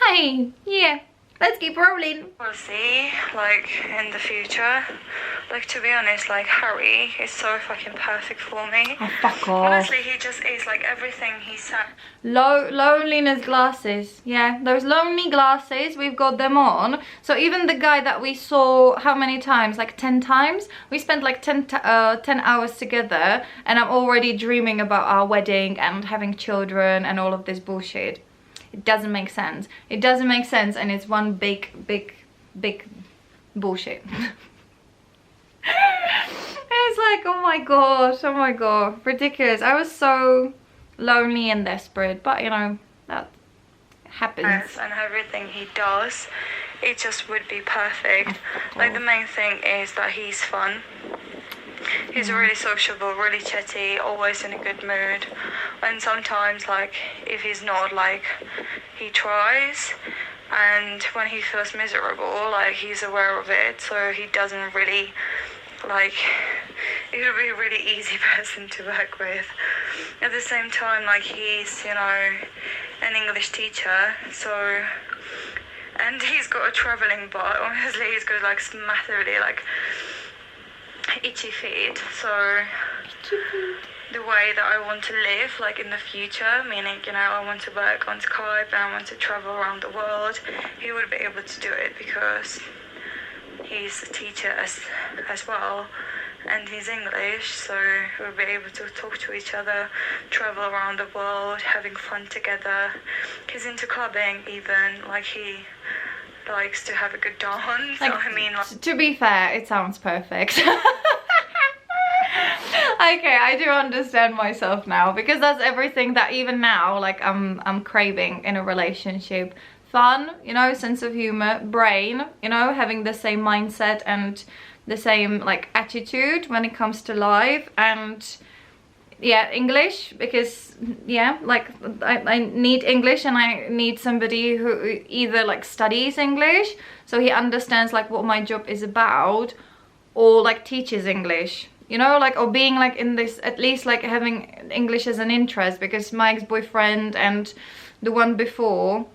fine. Yeah, let's keep rolling. We'll see, like, in the future. Like, to be honest, like, Harry is so fucking perfect for me. Oh, fuck off. Honestly, he just is, like, everything he said. Loneliness glasses. Yeah, those lonely glasses, we've got them on. So even the guy that we saw, how many times? Like 10 times? We spent like 10 hours together, and I'm already dreaming about our wedding and having children and all of this bullshit. It doesn't make sense. It doesn't make sense, and it's one big bullshit. It's like, oh my god, ridiculous. I was so lonely and desperate, but you know, that happens. And everything he does, it just would be perfect. Like, the main thing is that he's fun. He's really sociable, really chatty, always in a good mood. And sometimes, like, if he's not, like, he tries. And when he feels miserable, like, he's aware of it, so he doesn't really, like, he would be a really easy person to work with. At the same time, like, he's, you know, an English teacher, so, and he's got a travelling butt. Honestly, he's got, like, massively, like, itchy feet, so the way that I want to live, like, in the future, meaning, you know, I want to work on Skype and I want to travel around the world, he would be able to do it because he's a teacher as well, and he's English, so we'll be able to talk to each other, travel around the world, having fun together. He's into clubbing even, like, he likes to have a good dance. Like, I mean, like, to be fair, it sounds perfect. Okay, I do understand myself now, because that's everything that even now, like, I'm craving in a relationship. Fun, you know, sense of humor, brain, you know, having the same mindset and the same, like, attitude when it comes to life, and yeah, English, because yeah, like, I need English, and I need somebody who either, like, studies English so he understands, like, what my job is about, or, like, teaches English, you know, like, or being, like, in this, at least, like, having English as an interest, because my ex-boyfriend and the one before,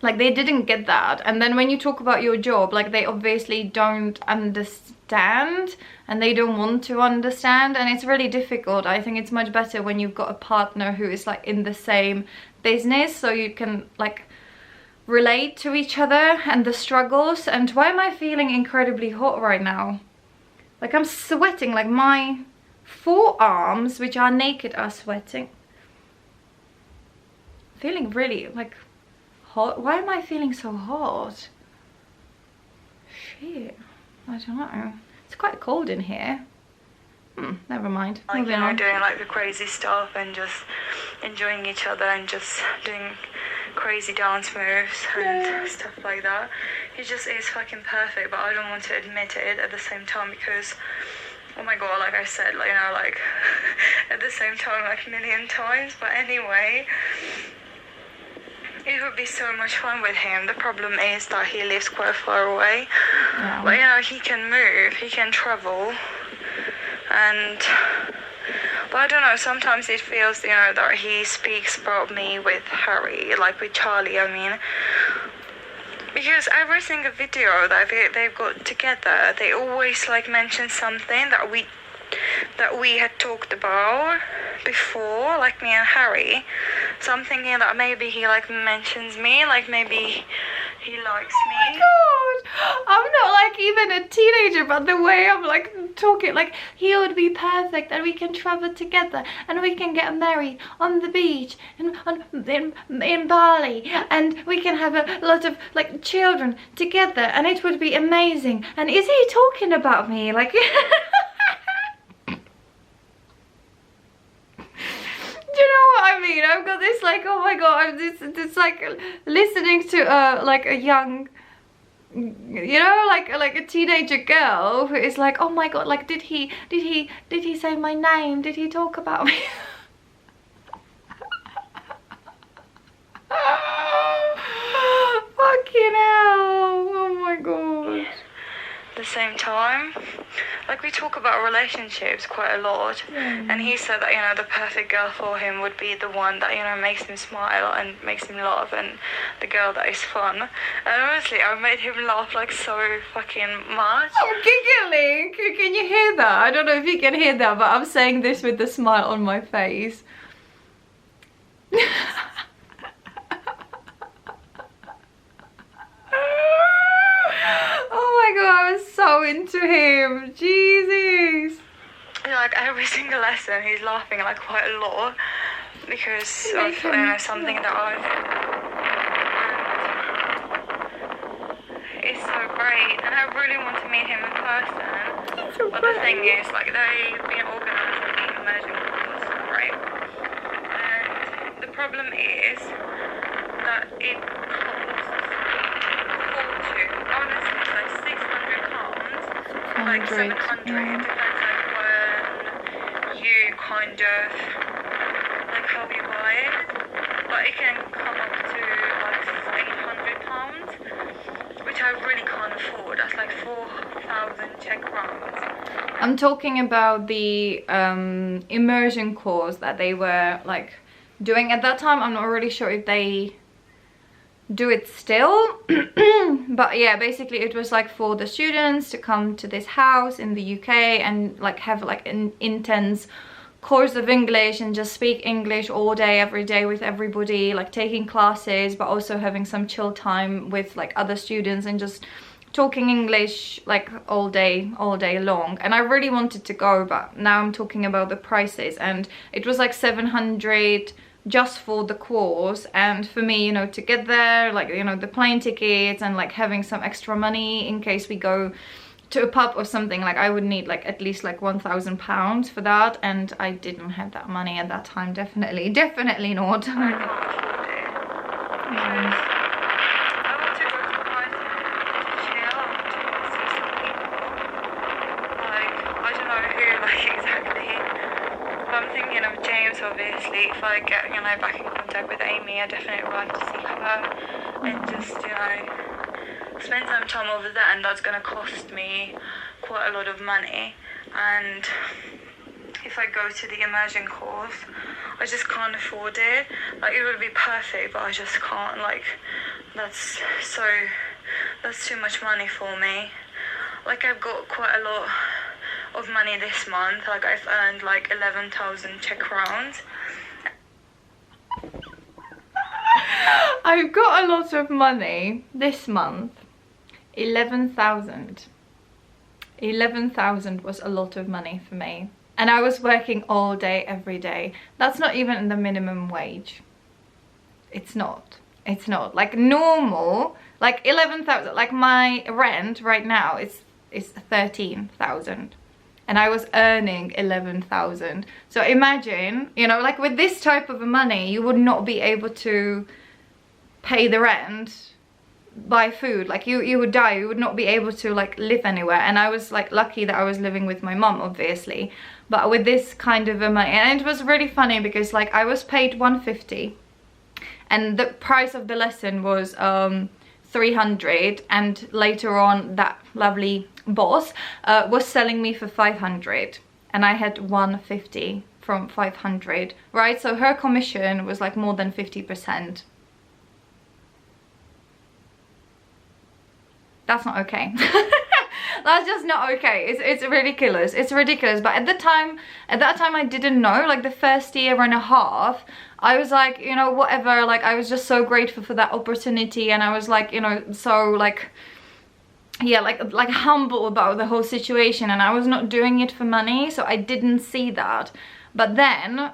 like, they didn't get that. And then when you talk about your job, like, they obviously don't understand, and they don't want to understand, and it's really difficult. I think it's much better when you've got a partner who is, like, in the same business, so you can, like, relate to each other and the struggles. And why am I feeling incredibly hot right now? Like, I'm sweating, like, my forearms, which are naked, are sweating. Feeling really, like, hot. Why am I feeling so hot? Shit, I don't know. It's quite cold in here. Never mind. like, Moving you know, on. doing, like, the crazy stuff and just enjoying each other and just doing crazy dance moves and stuff like that. He just is fucking perfect, but I don't want to admit it at the same time, because, oh my god, like I said, like, you know, like, at the same time, like, a million times. But anyway, it would be so much fun with him. The problem is that he lives quite far away. Yeah. But, you know, he can move, he can travel, and, but I don't know, sometimes it feels, you know, that he speaks about me with Harry, like with Charlie, I mean, because every single video that they've got together, they always, like, mention something that we had talked about before, like, me and Harry. So I'm thinking that maybe he, like, mentions me, like, maybe he likes me. Oh my god, I'm not, like, even a teenager, but the way I'm, like, talking, like, he would be perfect, and we can travel together, and we can get married on the beach in Bali, and we can have a lot of, like, children together, and it would be amazing. And is he talking about me? Like, you know what I mean? I've got this, like, oh my god, I'm this like listening to like a young, you know, like a teenager girl who is like, oh my god, like, did he say my name? Did he talk about me? Fucking hell, oh my god. At the same time, like we talk about relationships quite a lot, and he said that, you know, the perfect girl for him would be the one that, you know, makes him smile and makes him laugh, and the girl that is fun. And honestly, I made him laugh like so fucking much. I'm giggling. Can you hear that? I don't know if you can hear that, but I'm saying this with the smile on my face. Oh my god, I was so into him. Jesus. Like every single lesson he's laughing like quite a lot because of, you know, something that I've... It's so great, and I really want to meet him in person. So but the thing is, like, they've been organising the immersion course, right? And the problem is that it costs a fortune. Honestly, it's like £600, like 700. Depends like when you kind of like how you buy it, but it can come up to like £800, which I really can't afford. That's like 4,000 Czech crowns. I'm talking about the immersion course that they were like doing at that time. I'm not really sure if they do it still. But yeah, basically it was like for the students to come to this house in the UK and like have like an intense course of English and just speak English all day every day with everybody, like taking classes but also having some chill time with like other students and just talking English like all day long. And I really wanted to go, but now I'm talking about the prices, and it was like 700 just for the course. And for me, you know, to get there, like, you know, the plane tickets and like having some extra money in case we go to a pub or something, like I would need like at least like £1,000 for that, and I didn't have that money at that time. Definitely not. I can't afford it. Because I want to go to Brighton to chill and see some people. Like, I don't know who, like, exactly. But I'm thinking of James, obviously. If I get, you know, back in contact with Amy, I definitely would like to see her and just, you know, spend some time over there. And that's going to cost me quite a lot of money. And if I go to the immersion course, I just can't afford it. Like, it would be perfect, but I just can't. Like, that's too much money for me. Like, I've got quite a lot of money this month. Like, I've earned like 11,000 Czech crowns. I've got a lot of money this month. 11,000. 11,000 was a lot of money for me. And I was working all day, every day. That's not even the minimum wage. It's not. It's not. Like normal, like 11,000, like my rent right now is 13,000. And I was earning 11,000. So imagine, you know, like with this type of money, you would not be able to pay the rent, buy food. Like you would die. You would not be able to like live anywhere. And I was like lucky that I was living with my mom, obviously. But with this kind of a money, and it was really funny because like I was paid 150 and the price of the lesson was 300, and later on that lovely boss was selling me for 500, and I had 150 from 500, right? So her commission was like more than 50%. That's not okay. That's just not okay. It's ridiculous. It's ridiculous. But at that time I didn't know. Like the first year and a half, I was like, you know, whatever. Like I was just so grateful for that opportunity, and I was like, you know, so like, yeah, like humble about the whole situation, and I was not doing it for money, so I didn't see that. But then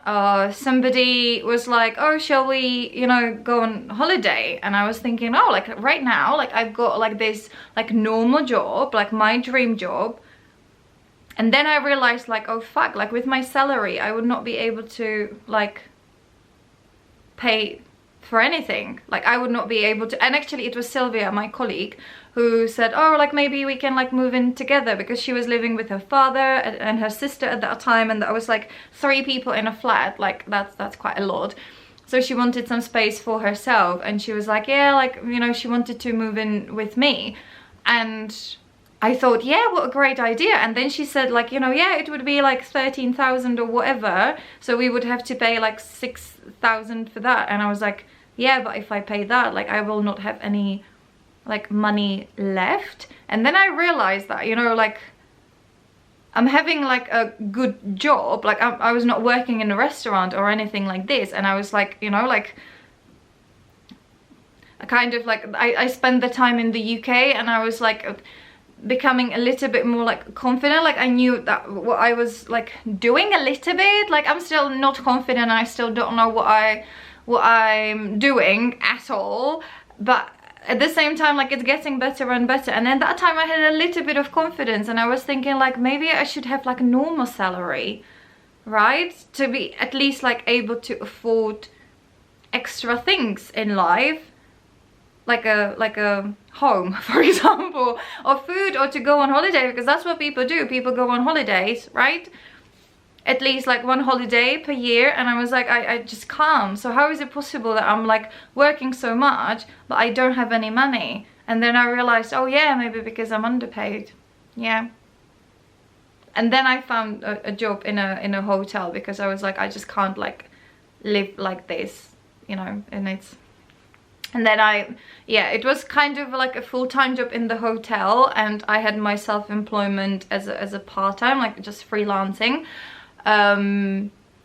somebody was like, oh, shall we, you know, go on holiday? And I was thinking, oh, like right now, like I've got like this like normal job, like my dream job. And then I realized like, oh fuck, like with my salary, I would not be able to like pay for anything. Like I would not be able to. And actually it was Sylvia, my colleague, who said, oh, like maybe we can like move in together, because she was living with her father and her sister at that time, and that was like 3 people in a flat. Like that's quite a lot. So she wanted some space for herself, and she was like, yeah, like, you know, she wanted to move in with me. And I thought, yeah, what a great idea. And then she said, like, you know, yeah, it would be like 13,000 or whatever, so we would have to pay like 6,000 for that. And I was like, yeah, but if I pay that, like, I will not have any like money left. And then I realized that, you know, like, I'm having like a good job, like I was not working in a restaurant or anything like this, and I was like, you know, like, I kind of like, I spent the time in the UK, and I was like becoming a little bit more like confident. Like, I knew that what I was like doing a little bit. Like, I'm still not confident, I still don't know what I'm doing at all, but at the same time, like, it's getting better and better. And at that time I had a little bit of confidence, and I was thinking, like, maybe I should have like a normal salary, right, to be at least like able to afford extra things in life, like a home, for example, or food, or to go on holiday, because that's what people do. People go on holidays, right? At least like one holiday per year. And I was like, I just can't. So how is it possible that I'm like working so much but I don't have any money? And then I realized, oh yeah, maybe because I'm underpaid. Yeah. And then I found a job in a hotel, because I was like, I just can't like live like this, you know. And then it was kind of like a full-time job in the hotel, and I had my self-employment as a part-time, like just freelancing,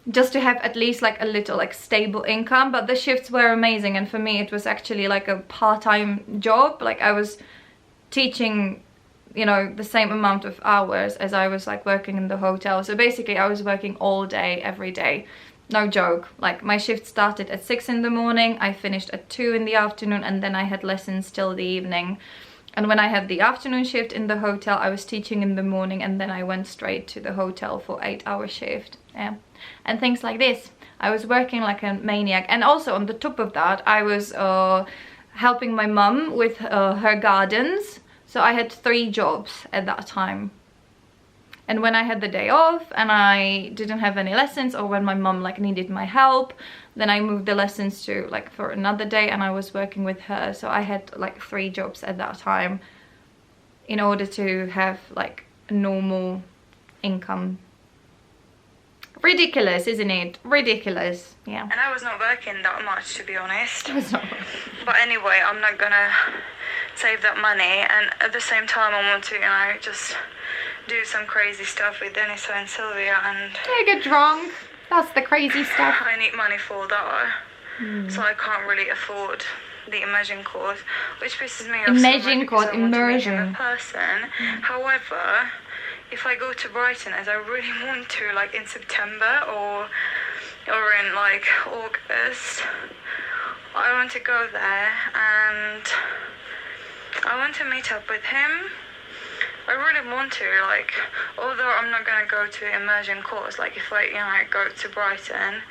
just to have at least like a little like stable income. But the shifts were amazing, and for me it was actually like a part-time job. Like, I was teaching, you know, the same amount of hours as I was like working in the hotel. So basically I was working all day, every day. No joke. Like, my shift started at 6 in the morning, I finished at 2 in the afternoon, and then I had lessons till the evening. And when I had the afternoon shift in the hotel, I was teaching in the morning, and then I went straight to the hotel for 8-hour shift. Yeah. And things like this. I was working like a maniac. And also on the top of that, I was helping my mum with her gardens. So I had 3 jobs at that time. And when I had the day off and I didn't have any lessons, or when my mum like needed my help, then I moved the lessons to like for another day, and I was working with her. So I had like 3 jobs at that time in order to have like a normal income. Ridiculous, isn't it? Ridiculous. Yeah. And I was not working that much, to be honest. I was not working. But anyway, I'm not gonna save that money, and at the same time I want to, you know, just do some crazy stuff with Denisa and Sylvia, and Yeah, get drunk. That's the crazy stuff. I need money for that. So I can't really afford the immersion course, which pisses me off. Immersion course, I want to meet him immersion. in person. However, if I go to Brighton, as I really want to, like in September or in like August, I want to go there and I want to meet up with him. I really want to, like, although I'm not gonna go to immersion course, like if I, you know, go to Brighton,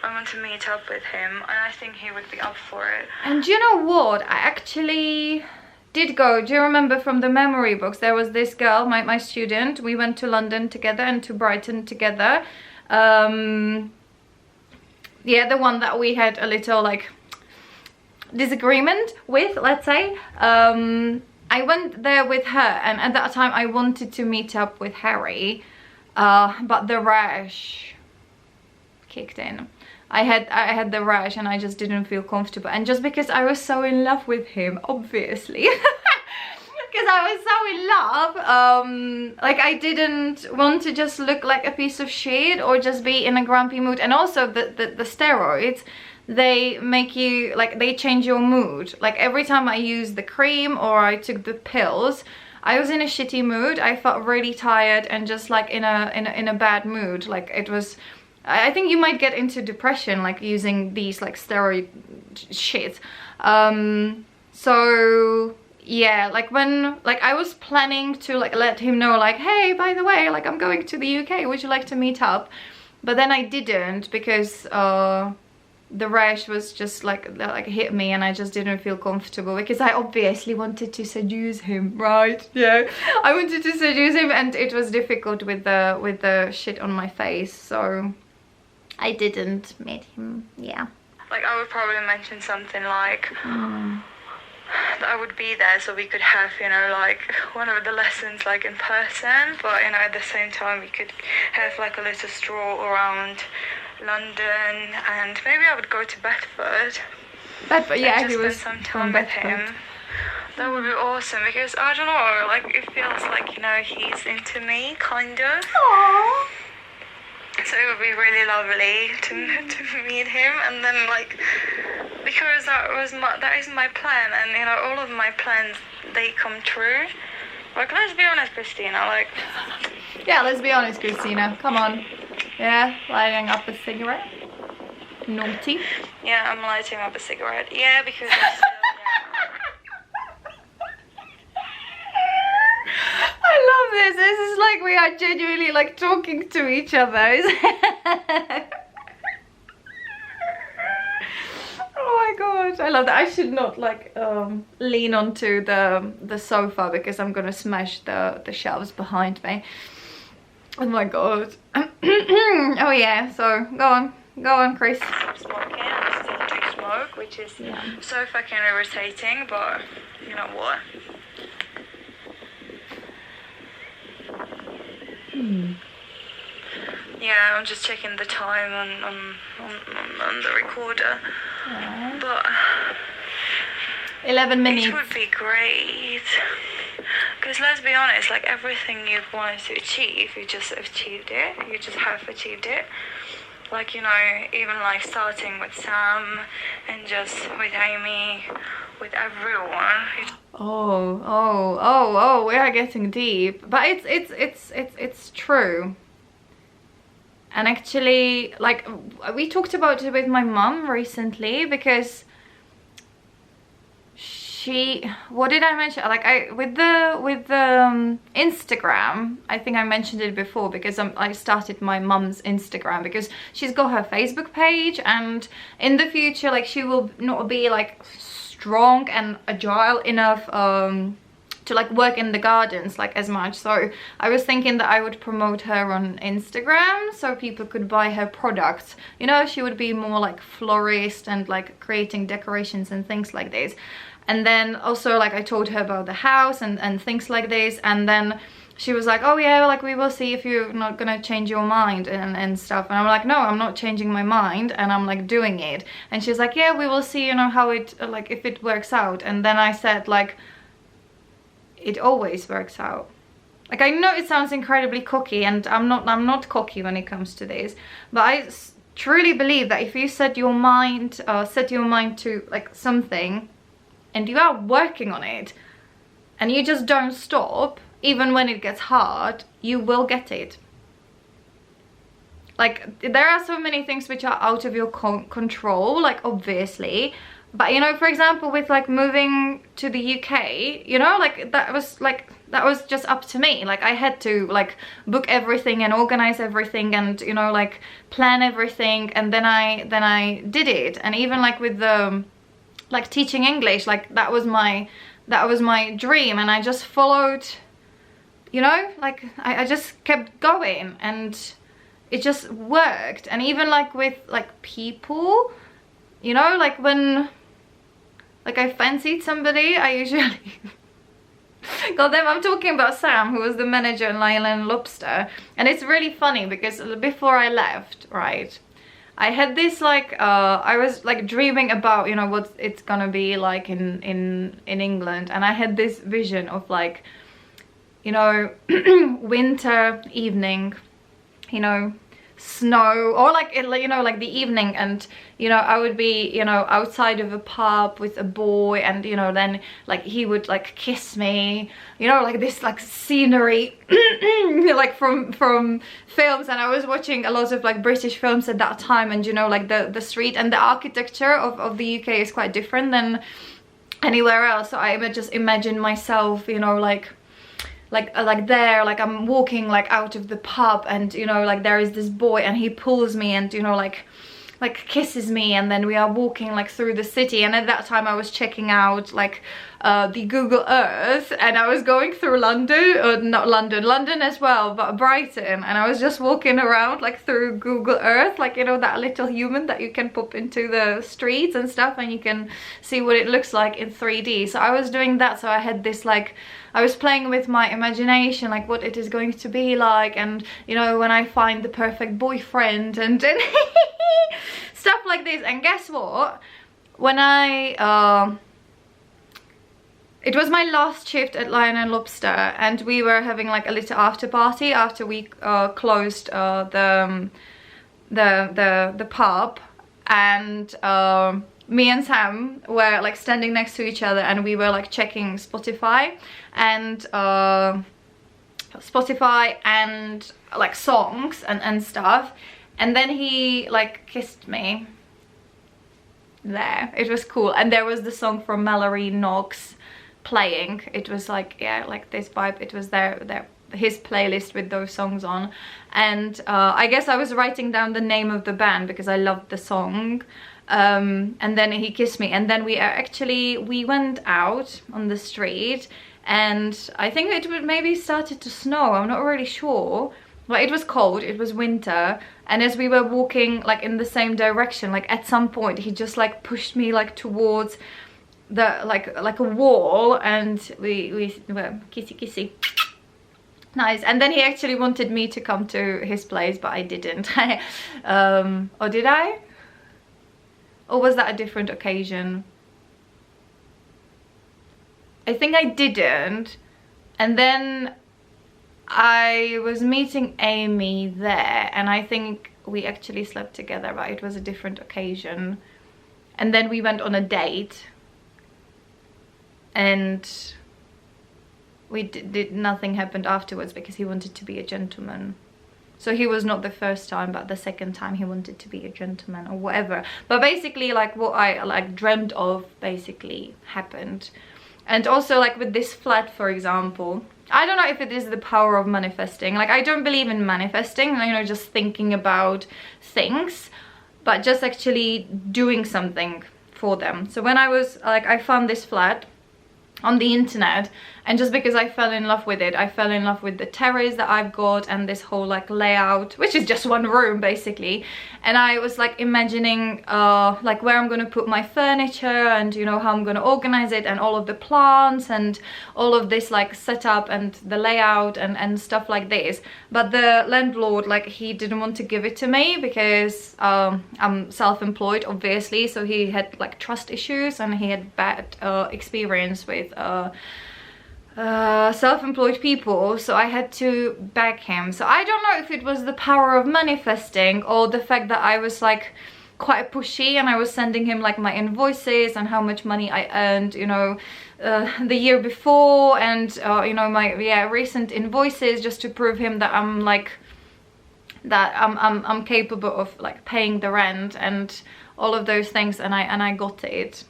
I want to meet up with him, and I think he would be up for it. And you know what? I actually did go. Do you remember from the memory books? There was this girl, my student. We went to London together and to Brighton together. Yeah, the one that we had a little like disagreement with, let's say. I went there with her, and at that time I wanted to meet up with Harry, but the rash kicked in. I had the rash, and I just didn't feel comfortable. And just because I was so in love with him, obviously, because I was so in love, like, I didn't want to just look like a piece of shit or just be in a grumpy mood. And also the steroids, they make you, like, they change your mood. Like, every time I used the cream or I took the pills, I was in a shitty mood. I felt really tired and just like in a bad mood. Like, it was, I think you might get into depression like using these like steroid shit. So yeah, like when, like, I was planning to like let him know, like, hey, by the way, like, I'm going to the UK, would you like to meet up? But then I didn't, because the rash was just like hit me, and I just didn't feel comfortable, because I obviously wanted to seduce him, right? Yeah, I wanted to seduce him, and it was difficult with the shit on my face, so I didn't meet him. Yeah, like, I would probably mention something like that I would be there so we could have, you know, like one of the lessons like in person, but you know, at the same time we could have like a little stroll around London, and maybe I would go to Bedford. Bedford, yeah, just he was spend some from time with Bedford. him. That would be awesome, because I don't know, like it feels like, you know, he's into me, kind of. Aww. So it would be really lovely to meet him, and then like, because that is my plan, and you know, all of my plans, they come true. Like, let's be honest, Christina, like. Yeah, let's be honest, Christina. Come on. Yeah, lighting up a cigarette. Naughty. Yeah, I'm lighting up a cigarette. Yeah, because I'm still, I love this. This is like we are genuinely like talking to each other. Oh my god, I love that. I should not like lean onto the sofa because I'm gonna smash the shelves behind me. Oh my god. Oh yeah, so go on, Chris. I'm smoking. I still do smoke, which is so fucking irritating, but you know what? Yeah, I'm just checking the time on the recorder. Yeah. But 11 minutes. it would be great. Because let's be honest, like everything you've wanted to achieve, you just achieved it. You just have achieved it. Like, you know, even like starting with Sam and just with Amy, with everyone. Oh, we are getting deep. But it's true. And actually, like, we talked about it with my mum recently, because what did I mention? Like, with the Instagram, I think I mentioned it before, because I started my mum's Instagram because she's got her Facebook page, and in the future, like, she will not be like strong and agile enough to like work in the gardens like as much. So I was thinking that I would promote her on Instagram so people could buy her products. You know, she would be more like florist and like creating decorations and things like this. And then also, like, I told her about the house and things like this, and then she was like, oh yeah, like, we will see if you're not gonna change your mind and stuff. And I'm like, no, I'm not changing my mind, and I'm like doing it. And she's like, yeah, we will see, you know, how it, like, if it works out. And then I said, like, it always works out. Like, I know it sounds incredibly cocky, and I'm not cocky when it comes to this, but I truly believe that if you set your mind to like something, and you are working on it, and you just don't stop, even when it gets hard, you will get it. Like, there are so many things which are out of your control, like, obviously. But, you know, for example, with like moving to the UK, you know, like that was just up to me. Like, I had to like book everything and organize everything and, you know, like plan everything, and then I did it. And even like with the like teaching English, like that was my dream, and I just followed, you know, like I just kept going, and it just worked. And even like with like people, you know, like when like I fancied somebody, I usually God damn, I'm talking about Sam, who was the manager in Lion Lobster. And it's really funny because before I left, right, I had this like I was like dreaming about, you know, what it's gonna be like in England, and I had this vision of like, you know, winter evening, you know, snow, or like, you know, like the evening, and you know, I would be, you know, outside of a pub with a boy, and you know, then like he would like kiss me, you know, like this like scenery like from films. And I was watching a lot of like British films at that time, and you know, like the street and the architecture of the UK is quite different than anywhere else. So I would just imagine myself, you know, like there, like I'm walking like out of the pub, and you know, like there is this boy, and he pulls me, and you know, like like kisses me, and then we are walking like through the city. And at that time I was checking out like the Google Earth, and I was going through London, or not London, London as well, but Brighton, and I was just walking around like through Google Earth, like, you know, that little human that you can pop into the streets and stuff, and you can see what it looks like in 3D. So I was doing that, so I had this like, I was playing with my imagination, like what it is going to be like, and you know, when I find the perfect boyfriend and stuff like this. And guess what, when I it was my last shift at Lion and Lobster, and we were having like a little after party after we closed the pub, and me and Sam were like standing next to each other, and we were like checking Spotify and like songs and stuff, and then he like kissed me there. It was cool, and there was the song from Mallory Knox playing. It was like, yeah, like this vibe. It was his playlist with those songs on, and I guess I was writing down the name of the band because I loved the song. And then he kissed me, and then we went out on the street, and I think it would maybe started to snow, I'm not really sure, but it was cold, it was winter. And as we were walking like in the same direction, like at some point he just like pushed me like towards the like a wall, and we were kissy. Nice. And then he actually wanted me to come to his place, but I didn't. Or did I? Or was that a different occasion? I think I didn't. And then I was meeting Amy there, and I think we actually slept together, but it was a different occasion. And then we went on a date, and we did nothing happened afterwards because he wanted to be a gentleman. So he was not the first time, but the second time he wanted to be a gentleman or whatever. But basically like what I like dreamt of basically happened. And also like with this flat, for example, I don't know if it is the power of manifesting. Like I don't believe in manifesting, you know, just thinking about things, but just actually doing something for them. So when I was like, I found this flat on the internet, and just because I fell in love with it, I fell in love with the terrace that I've got and this whole like layout, which is just one room basically. And I was like imagining like where I'm gonna put my furniture, and you know how I'm gonna organize it, and all of the plants and all of this like setup and the layout and stuff like this. But the landlord, like, he didn't want to give it to me because I'm self-employed obviously, so he had like trust issues, and he had bad experience with self-employed people, so I had to beg him. So I don't know if it was the power of manifesting or the fact that I was like quite pushy, and I was sending him like my invoices and how much money I earned, you know, the year before, and you know, my recent invoices, just to prove him that I'm like I'm capable of like paying the rent and all of those things, and I got it.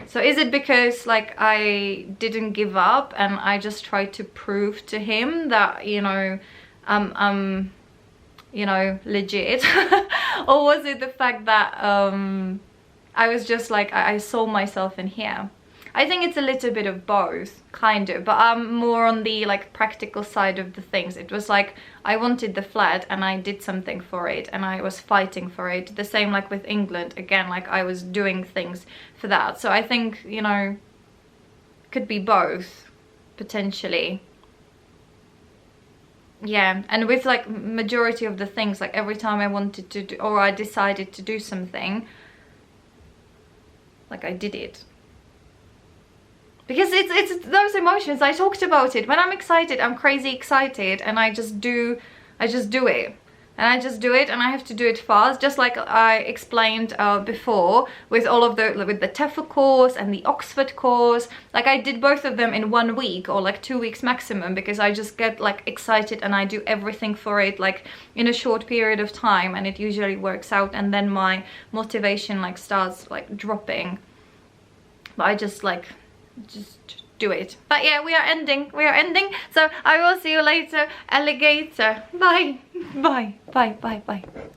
So is it because like I didn't give up and I just tried to prove to him that, you know, I'm you know, legit? Or was it the fact that I was just like, I saw myself in here? I think it's a little bit of both, kind of, but I'm more on the like practical side of the things. It was like I wanted the flat and I did something for it, and I was fighting for it. The same like with England, again, like I was doing things for that. So I think, you know, could be both potentially. Yeah, and with like majority of the things, like every time I wanted to do, or I decided to do something, like I did it. Because it's those emotions, I talked about it. When I'm excited, I'm crazy excited, and I just do it. And I just do it, and I have to do it fast, just like I explained before with all of with the TEFL course and the Oxford course. Like I did both of them in 1 week or like 2 weeks maximum, because I just get like excited and I do everything for it like in a short period of time, and it usually works out, and then my motivation like starts like dropping. But I just like do it. But yeah, we are ending, so I will see you later, alligator. Bye.